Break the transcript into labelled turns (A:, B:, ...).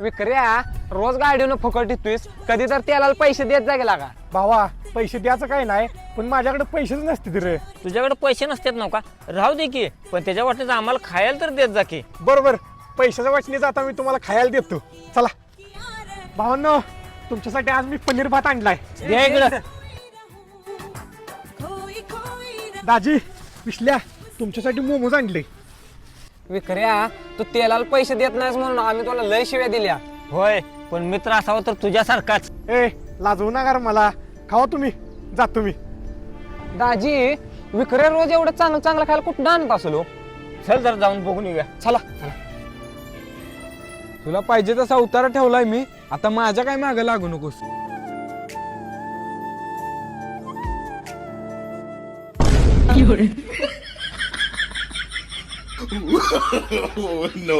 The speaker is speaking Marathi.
A: विक्र्या रोज गाडीनं फुकट येतोयस, कधी तर त्याला पैसे देत जा गेला का?
B: भावा पैसे द्यायचं काय नाही, पण माझ्याकडे पैसेच नसते रे.
C: तुझ्याकडे पैसे नसतात नव्ह का? राहू दे की, पण त्याच्या वाटणीच आम्हाला खायला तर देत जा की.
B: बरोबर, पैशाच्या वाटणीच आता मी तुम्हाला खायला देतो. चला भावांनो, तुमच्यासाठी आज मी पनीर भात आणलाय.
C: दे इकडं.
B: दाजी, विसल्या, तुमच्यासाठी मोमोज आणले.
A: विक्र्या तू तेलाला पैसे देत नाहीस म्हणून आम्ही तुला लय शिव्या दिल्या.
C: होय, पण मित्र असावा तर तुझ्यासारखाच.
B: ए लाजवू नका रे मला. खावा तुम्ही, जातो मी.
A: दाजी, विक्र्या रोज एवढं चांगलं चांगलं खायला कुठं आणत असलो?
C: चल जरा जाऊन बघून येऊया.
A: चला.
D: तुला पाहिजे तसा उतारा ठेवलाय मी, आता माझ्या काय मागं लागू नकोस.